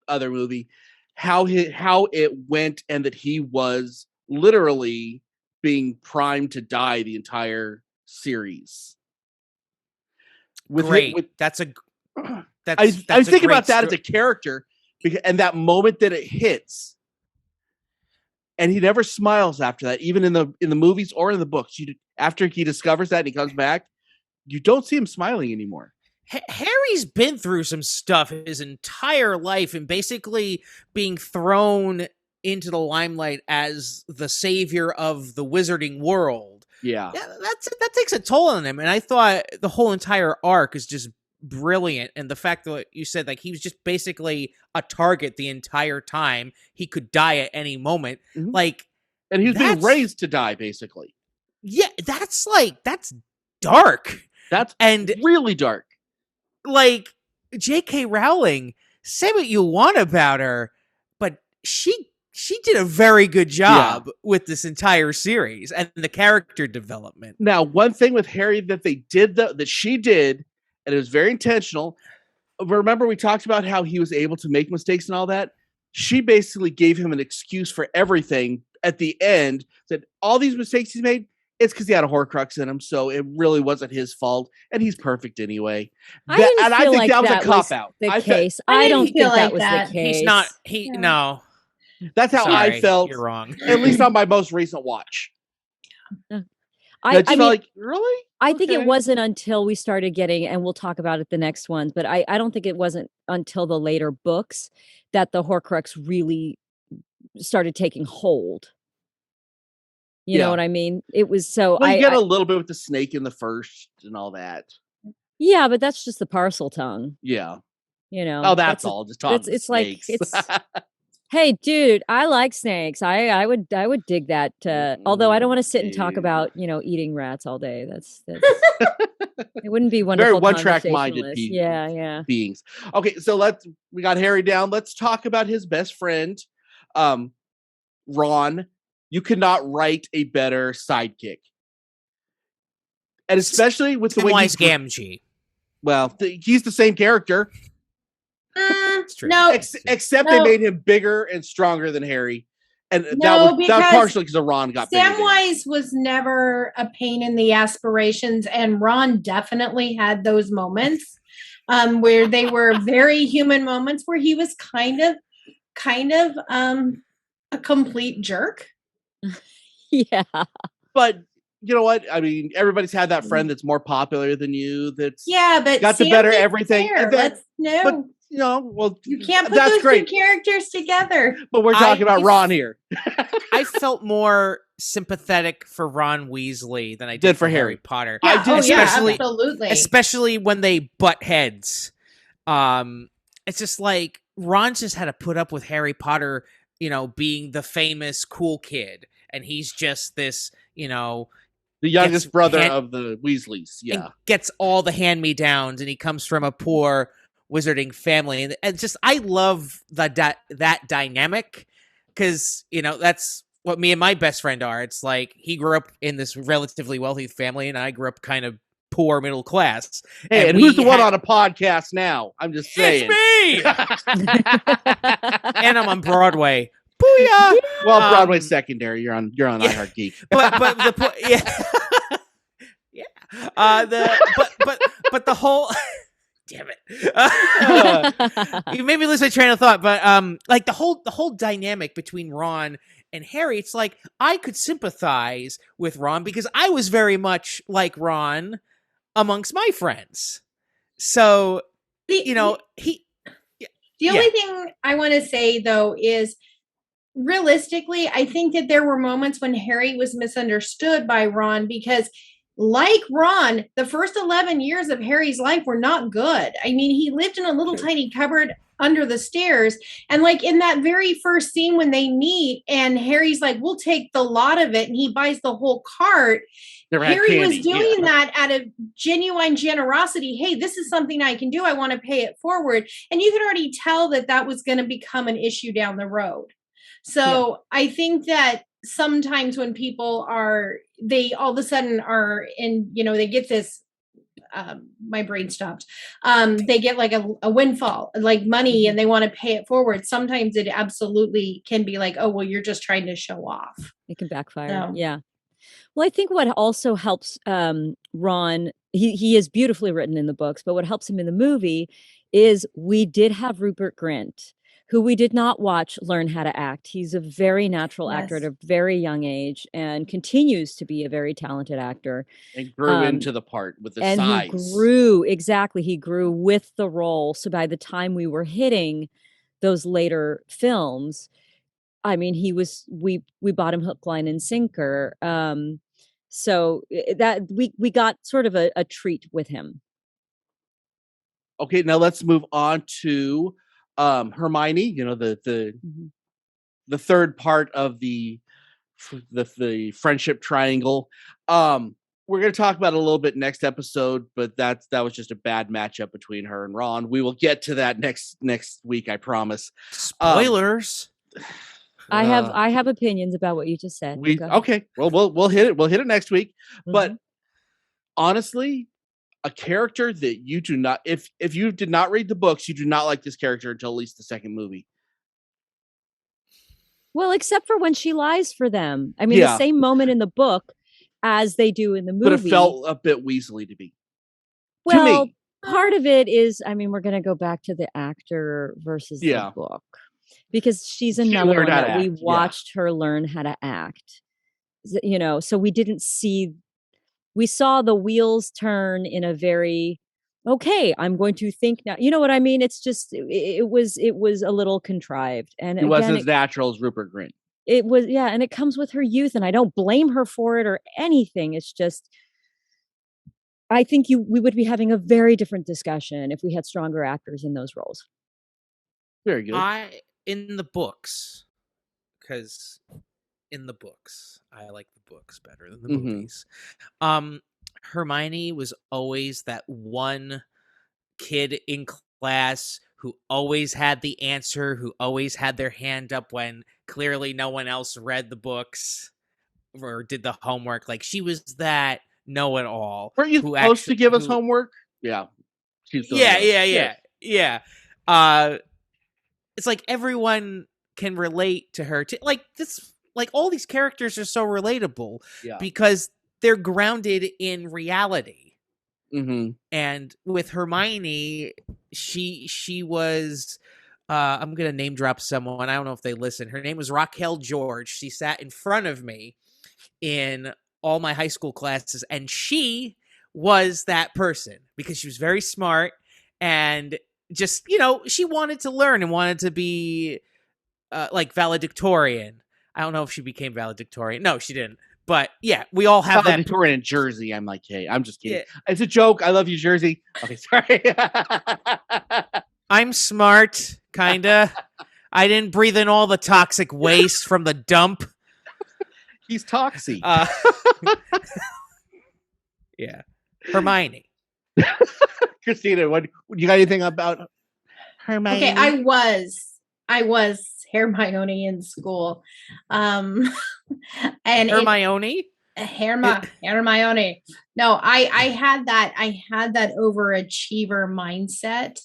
other movie, how it went, and that he was literally being primed to die the entire series. Great. That's I think about that as a character, and that moment that it hits, and he never smiles after that, even in the movies or in the books. After he discovers that and he comes back, you don't see him smiling anymore. Harry's been through some stuff his entire life, and basically being thrown into the limelight as the savior of the wizarding world. Yeah, that takes a toll on him. And I thought the whole entire arc is just brilliant. And the fact that you said, like, he was just basically a target the entire time. He could die at any moment. Mm-hmm. Like, and he was being raised to die, basically. Yeah, that's dark. That's really dark. Like, J.K. Rowling, say what you want about her, but she did a very good job with this entire series and the character development. Now, one thing with Harry that they did, that she did, and it was very intentional. Remember, we talked about how he was able to make mistakes and all that? She basically gave him an excuse for everything at the end, that all these mistakes he's made, it's because he had a Horcrux in him, so it really wasn't his fault, and he's perfect anyway. I think that was a cop-out. I don't think that was the case. He's not. No. That's how I felt. You're wrong. At least on my most recent watch. I mean, like, really? I think it wasn't until we started getting, and we'll talk about it the next ones, but I don't think it wasn't until the later books that the Horcrux really started taking hold. You know what I mean? It was so. Well, you get a little bit with the snake in the first and all that. Yeah, but that's just the parcel tongue. Yeah. Oh, that's all. Just talking. It's like it's. Hey, dude, I like snakes. I would dig that. Although I don't want to sit and talk about eating rats all day. That's it wouldn't be wonderful. Very one-track-minded beings. Okay, so we got Harry down. Let's talk about his best friend, Ron. You could not write a better sidekick, and especially with the way he's Gamgee. Well, he's the same character. No, except they made him bigger and stronger than Harry, and that was partially because Ron got bigger. Samwise was never a pain in the aspirations, and Ron definitely had those moments where they were very human moments where he was kind of a complete jerk. Yeah, but you know what? I mean, everybody's had that friend that's more popular than you. That's but got the better everything. But you can't put those two characters together. But we're talking about Ron here. I felt more sympathetic for Ron Weasley than I did for Harry Potter. Yeah. I did, absolutely. Especially when they butt heads. It's just like Ron's just had to put up with Harry Potter, being the famous cool kid, and he's just this, the youngest brother of the Weasleys. Yeah, gets all the hand-me-downs, and he comes from a poor wizarding family, and just I love that dynamic, because that's what me and my best friend are. It's like he grew up in this relatively wealthy family, and I grew up kind of poor middle class. Hey, and who's the one on a podcast now? I'm just saying. It's me. And I'm on Broadway. Booyah! Well, Broadway's secondary. You're on iHeart Geek. But the point, but the whole. Damn it! You made me lose my train of thought. But like the whole dynamic between Ron and Harry, it's like I could sympathize with Ron because I was very much like Ron amongst my friends. So he The only thing I want to say though is realistically, I think that there were moments when Harry was misunderstood by Ron because, like Ron, the first 11 years of Harry's life were not good. I mean, he lived in a little tiny cupboard under the stairs. And like in that very first scene when they meet and Harry's like, we'll take the lot of it. And he buys the whole cart. Harry was doing that out of genuine generosity. Hey, this is something I can do. I want to pay it forward. And you could already tell that that was going to become an issue down the road. So I think that sometimes when people they all of a sudden are in, they get this, my brain stopped. They get like a windfall, like money, and they want to pay it forward. Sometimes it absolutely can be like, oh, well, you're just trying to show off. It can backfire. Yeah. Well, I think what also helps Ron, he is beautifully written in the books, but what helps him in the movie is we did have Rupert Grint, who we did not watch learn how to act. He's a very natural actor at a very young age and continues to be a very talented actor. And grew into the part with the size. And he grew with the role. So by the time we were hitting those later films, I mean, we bought him hook, line, and sinker. So that we got sort of a treat with him. Okay, now let's move on to Hermione, the third part of the friendship triangle. We're going to talk about it a little bit next episode, but that was just a bad matchup between her and Ron. We will get to that next week, I promise. Spoilers. I have opinions about what you just said. Okay. Well, we'll hit it. We'll hit it next week. But honestly, a character that you do not, if you did not read the books, you do not like this character until at least the second movie. Well, except for when she lies for them. I mean, the same moment in the book as they do in the movie. But it felt a bit Weasley to me. Well, to me. Part of it is, I mean, we're going to go back to the actor versus the book. Because she's another one that we watched her learn how to act. So we didn't see... We saw the wheels turn in a very, okay, I'm going to think now. You know what I mean? It's just, it was a little contrived. And it wasn't as natural as Rupert Grint. It was, and it comes with her youth, and I don't blame her for it or anything. It's just, I think we would be having a very different discussion if we had stronger actors in those roles. Very good. In the books, because in the books, I like the books better than the movies. Hermione was always that one kid in class who always had the answer, who always had their hand up when clearly no one else read the books or did the homework. Like, she was that know-it-all. Weren't you supposed to give us homework? Yeah. Yeah. It's like everyone can relate to her. Like this, like all these characters are so relatable because they're grounded in reality. Mm-hmm. And with Hermione, she was, I'm going to name drop someone. I don't know if they listen. Her name was Raquel George. She sat in front of me in all my high school classes. And she was that person because she was very smart and just, she wanted to learn and wanted to be like valedictorian. I don't know if she became valedictorian. No, she didn't. But yeah, we all have that. We're in Jersey. I'm like, hey, I'm just kidding. Yeah. It's a joke. I love you, Jersey. Okay, sorry. I'm smart, kinda. I didn't breathe in all the toxic waste from the dump. He's toxic. Yeah, Hermione. Christina, what you got anything about Hermione? Okay, I was Hermione in school. And Hermione? Hermione. No, I had that overachiever mindset.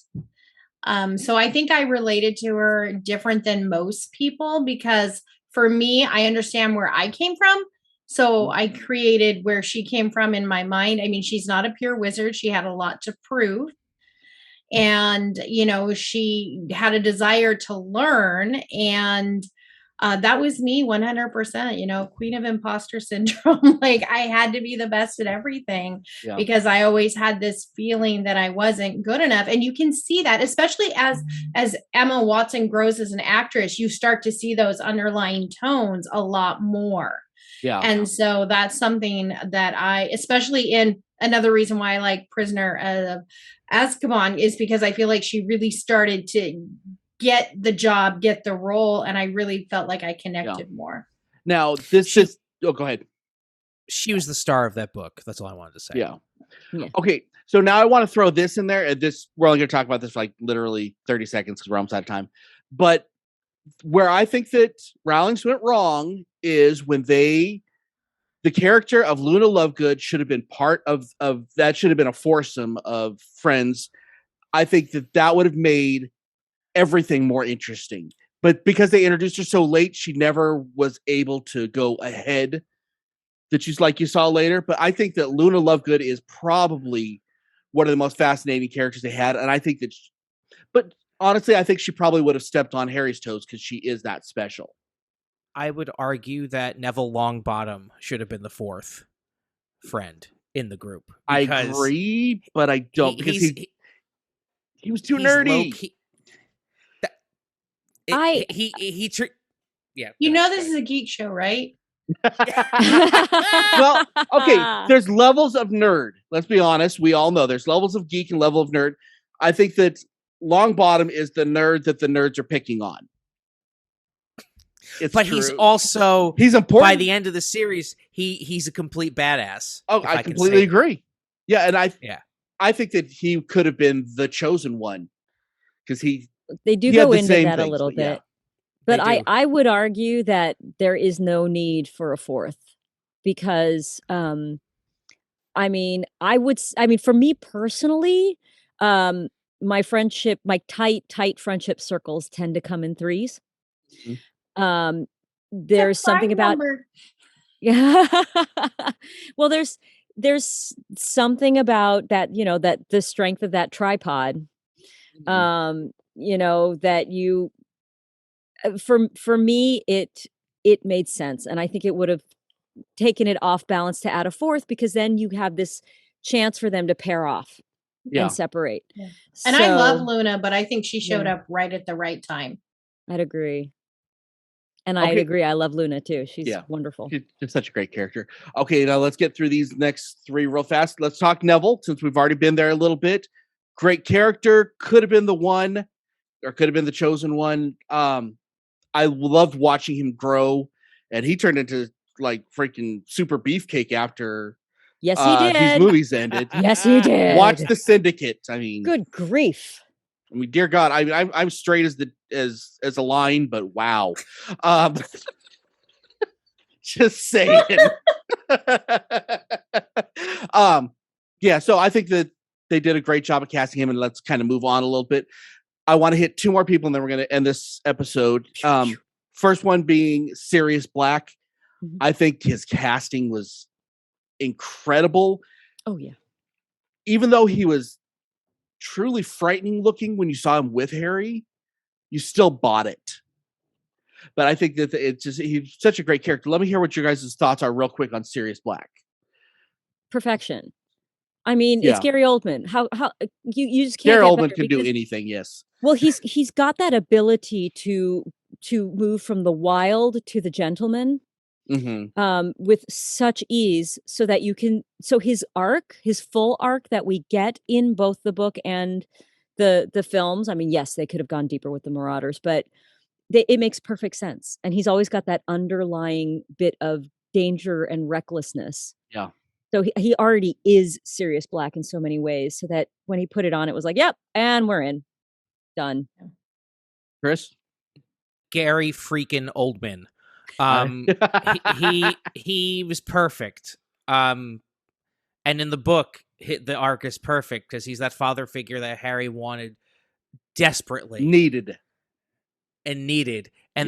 So I think I related to her different than most people because for me, I understand where I came from. So I created where she came from in my mind. I mean, she's not a pure wizard. She had a lot to prove. And, she had a desire to learn. And that was me 100%, queen of imposter syndrome. Like I had to be the best at everything because I always had this feeling that I wasn't good enough. And you can see that, especially as Emma Watson grows as an actress, you start to see those underlying tones a lot more. Yeah. And so that's something that especially in another reason why I like Prisoner of Azkaban is because I feel like she really started to get the job, get the role, and I really felt like I connected more. Now, go ahead. She was the star of that book. That's all I wanted to say. Yeah. Okay, so now I want to throw this in there, and we're only going to talk about this for like literally 30 seconds because we're almost out of time. But where I think that Rowling's went wrong is when the character of Luna Lovegood should have been part of that, should have been a foursome of friends. I think that would have made everything more interesting. But because they introduced her so late, she never was able to go ahead that she's like you saw later. But I think that Luna Lovegood is probably one of the most fascinating characters they had. And I think that, but honestly, I think she probably would have stepped on Harry's toes because she is that special. I would argue that Neville Longbottom should have been the fourth friend in the group. I agree, but I don't because he was too nerdy. This is a geek show, right? Well, okay, there's levels of nerd. Let's be honest. We all know there's levels of geek and level of nerd. I think that Longbottom is the nerd that the nerds are picking on. But true. He's important. By the end of the series, he's a complete badass. Oh, I completely agree. Yeah, and I think that he could have been the chosen one because they do go into that a little bit. But I would argue that there is no need for a fourth because for me personally, my tight friendship circles tend to come in threes. Mm-hmm. There's something about well, there's something about that, that the strength of that tripod, that you, for me, it made sense. And I think it would have taken it off balance to add a fourth because then you have this chance for them to pair off and separate. Yeah. And I love Luna, but I think she showed up right at the right time. I'd agree. And I agree. I love Luna too. She's wonderful. She's such a great character. Okay, now let's get through these next three real fast. Let's talk Neville, since we've already been there a little bit. Great character. Could have been the one, or could have been the chosen one. I loved watching him grow, and he turned into like freaking super beefcake after he did. These movies ended. Yes, he did. Watch The Syndicate. I mean, good grief. I mean, dear God, I'm straight as a line, but wow. Just saying. So I think that they did a great job of casting him, and let's kind of move on a little bit. I want to hit two more people, and then we're going to end this episode. First one being Sirius Black. Mm-hmm. I think his casting was incredible. Oh, yeah. Even though he was truly frightening looking when you saw him with Harry, you still bought it. But I think that he's such a great character. Let me hear what your guys' thoughts are real quick on Sirius Black. Perfection. I mean, it's Gary Oldman. How you just can't. Gary Oldman can do anything. Yes. Well, he's got that ability to move from the wild to the gentleman. Mm-hmm. With such ease, so that you can. So his full arc that we get in both the book and the films. I mean, yes, they could have gone deeper with the Marauders, but it makes perfect sense. And he's always got that underlying bit of danger and recklessness. Yeah. So he already is Sirius Black in so many ways. So that when he put it on, it was like, yep, and we're in, done. Chris, Gary freaking Oldman. He was perfect. And in the book, the arc is perfect because he's that father figure that Harry wanted desperately, needed. And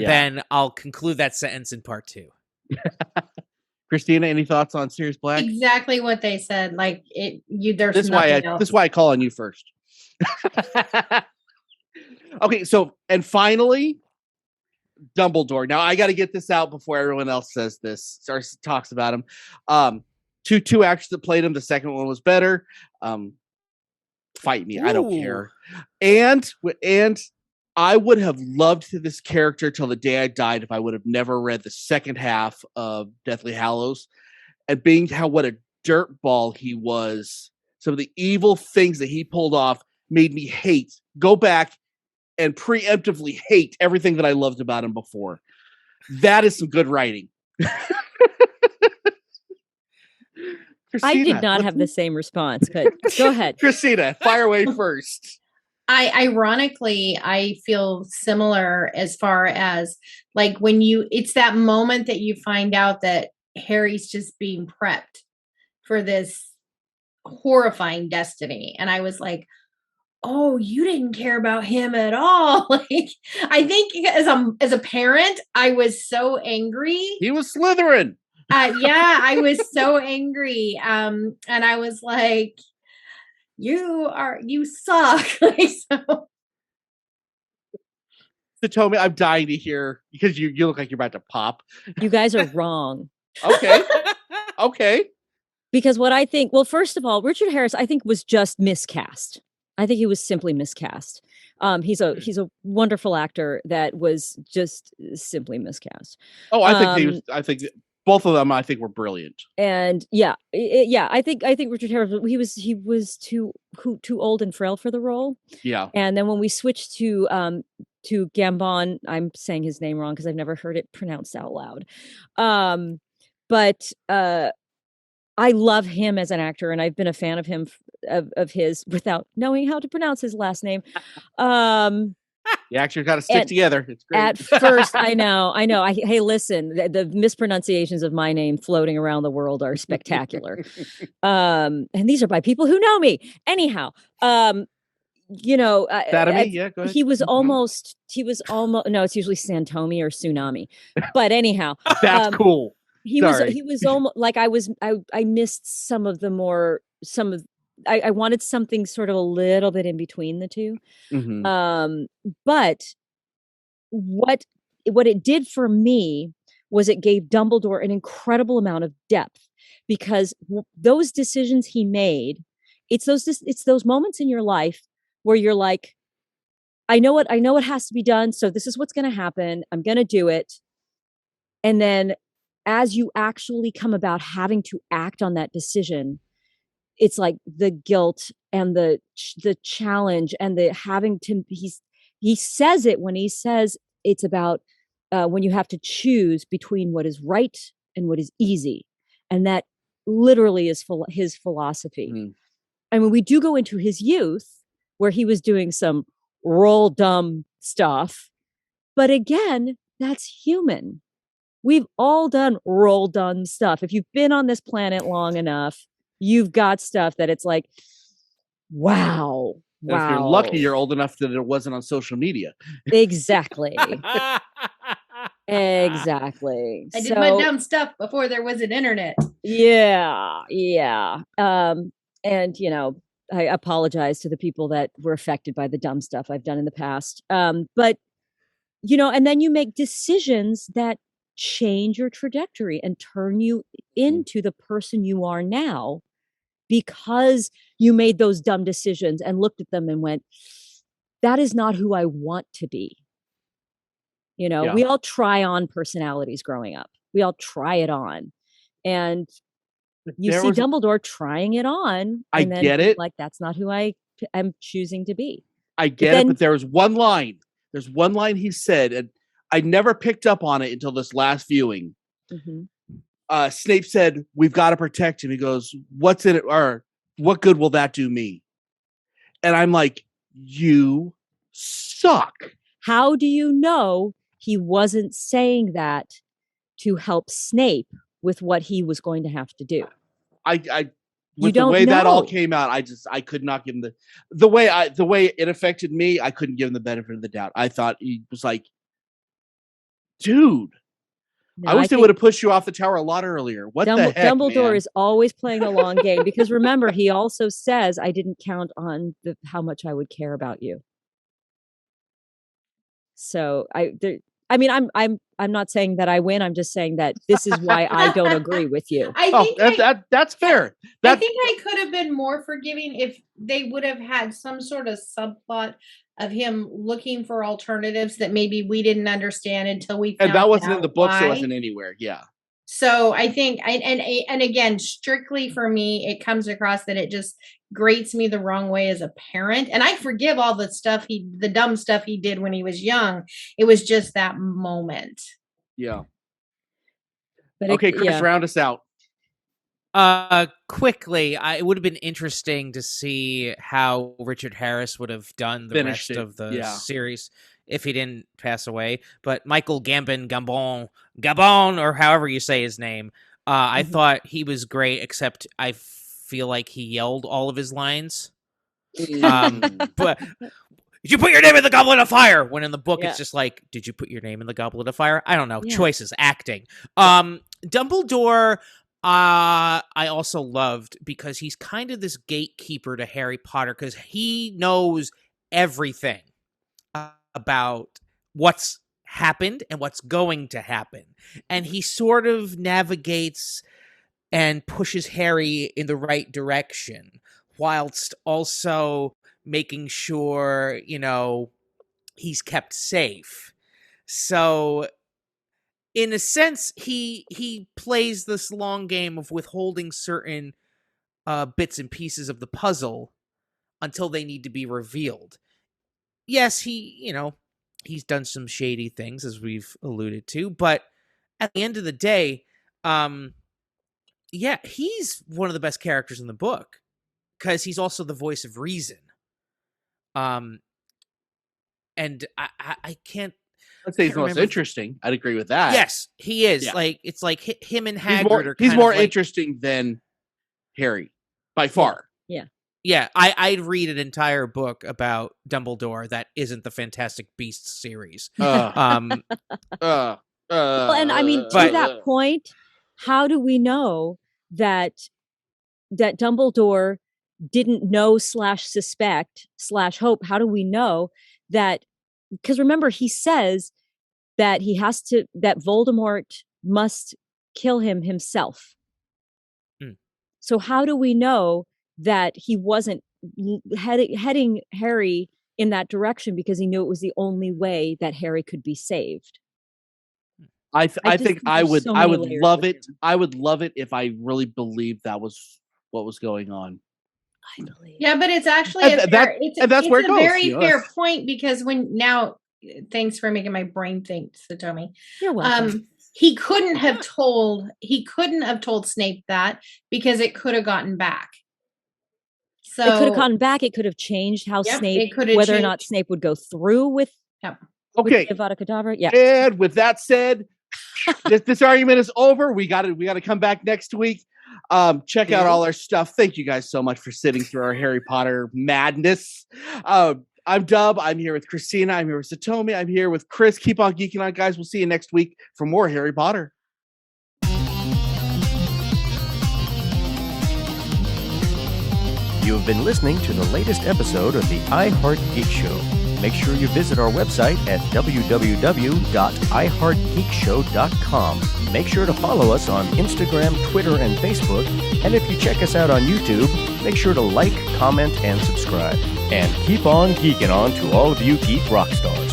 then I'll conclude that sentence in part 2. Christina, any thoughts on Sirius Black? Exactly what they said. Like there's this nothing else. This is why I call on you first. Okay, so and finally, Dumbledore. Now I got to get this out before everyone else says this or talks about him. Two actors that played him. The second one was better. Fight me, I don't care. And I would have loved this character till the day I died if I would have never read the second half of Deathly Hallows, and being what a dirtball he was. Some of the evil things that he pulled off made me go back and preemptively hate everything that I loved about him before. That is some good writing. I did not have the same response, but go ahead. Christina, fire away first. Ironically, I feel similar as far as like it's that moment that you find out that Harry's just being prepped for this horrifying destiny. And I was like, oh, you didn't care about him at all. Like, I think as a parent, I was so angry. He was Slytherin. Yeah, I was so angry. And I was like, you suck. Like, so Tomi, I'm dying to hear, because you look like you're about to pop. You guys are wrong. Okay. Because what I think, well, first of all, Richard Harris, I think, was just miscast. I think he was simply miscast. He's a wonderful actor that was just simply miscast. Oh, I think both of them were brilliant. And I think Richard Harris, he was too old and frail for the role. Yeah. And then when we switched to Gambon, I'm saying his name wrong because I've never heard it pronounced out loud. But I love him as an actor, and I've been a fan of him of his without knowing how to pronounce his last name. You actually got to stick together. It's great. At first, I know. Hey, listen, the mispronunciations of my name floating around the world are spectacular. And these are by people who know me. Anyhow, Go ahead. He was almost, no, it's usually Santomi or Tsunami. But anyhow. That's cool. He was almost like I missed some of I wanted something sort of a little bit in between the two. Mm-hmm. But what it did for me was it gave Dumbledore an incredible amount of depth, because those decisions he made, it's those moments in your life where you're like, I know what has to be done. So this is what's going to happen. I'm going to do it. And then as you actually come about having to act on that decision, it's like the guilt and the challenge and the having to, he says it when he says it's about when you have to choose between what is right and what is easy. And that literally is his philosophy. Mm. And when we do go into his youth, where he was doing some roll dumb stuff, but again, that's human. We've all done roll dumb stuff. If you've been on this planet long enough, you've got stuff that it's like, wow. If you're lucky, you're old enough that it wasn't on social media. Exactly. Exactly. I did my dumb stuff before there was an internet. Yeah. And, I apologize to the people that were affected by the dumb stuff I've done in the past. But, and then you make decisions that change your trajectory and turn you into the person you are now, because you made those dumb decisions and looked at them and went, that is not who I want to be. We all try on personalities growing up. We all try it on. And you see Dumbledore trying it on. I get it. Like, that's not who I am choosing to be. I get it. But there was one line. There's one line he said, and I never picked up on it until this last viewing. Mm-hmm. Snape said, "We've got to protect him." He goes, "What's in it? Or what good will that do me?" And I'm like, you suck. How do you know he wasn't saying that to help Snape with what he was going to have to do? With the way that all came out, I could not give him the way it affected me. I couldn't give him the benefit of the doubt. I thought he was like, dude, no, I wish they would have pushed you off the tower a lot earlier. What the heck, Dumbledore man? Is always playing the long game, because remember, he also says, I didn't count on how much I would care about you. So I I mean, I'm not saying that I win. I'm just saying that this is why I don't agree with you. I Oh, think that's fair. I think I could have been more forgiving if they would have had some sort of subplot of him looking for alternatives that maybe we didn't understand until we found And that wasn't in out the books. why. It wasn't anywhere. Yeah. So I think, and again, strictly for me, it comes across that it just grates me the wrong way as a parent. And I forgive all the stuff the dumb stuff he did when he was young. It was just that moment. Yeah. But Okay, Chris, round us out. Quickly, it would have been interesting to see how Richard Harris would have done the rest of the series if he didn't pass away. But Michael Gambon, or however you say his name, I thought he was great, except I feel like he yelled all of his lines. But did you put your name in the Goblet of Fire? When in the book, it's just like, did you put your name in the Goblet of Fire? I don't know. Yeah. Choices, acting. Dumbledore, I also loved because he's kind of this gatekeeper to Harry Potter because he knows everything about what's happened and what's going to happen. And he sort of navigates and pushes Harry in the right direction whilst also making sure, he's kept safe. So in a sense, he plays this long game of withholding certain bits and pieces of the puzzle until they need to be revealed. Yes, he's done some shady things, as we've alluded to, but at the end of the day, he's one of the best characters in the book because he's also the voice of reason. And I can't. I'd say he's the most interesting. I'd agree with that. Yes, he is. Yeah. Like it's like him and Hagrid he's more interesting than Harry by far. Yeah. Yeah, I'd read an entire book about Dumbledore that isn't the Fantastic Beasts series. Well, and I mean, to that point, how do we know that Dumbledore didn't know / suspect / hope? How do we know that? Because remember, he says that that Voldemort must kill him himself. So how do we know that he wasn't heading Harry in that direction because he knew it was the only way that Harry could be saved? I think I would love it. I would love it if I really believed that was what was going on. I believe. Yeah, but it's actually a very fair point because thanks for making my brain think, Satomi. You're welcome. He couldn't have told Snape that because it could have gotten back. So it could have gotten back. It could have changed how Snape, whether or not Snape would go through with. Yep. Okay. With Avada Kedavra. Yeah. And with that said, this argument is over. We got to come back next week. Check out all our stuff. Thank you guys so much for sitting through our Harry Potter madness. I'm Dub. I'm here with Christina. I'm here with Satomi. I'm here with Chris. Keep on geeking on, guys. We'll see you next week for more Harry Potter. You have been listening to the latest episode of the iHeart Geek Show. Make sure you visit our website at www.iheartgeekshow.com. Make sure to follow us on Instagram, Twitter, and Facebook. And if you check us out on YouTube, make sure to like, comment, and subscribe. And keep on geeking on to all of you geek rock stars.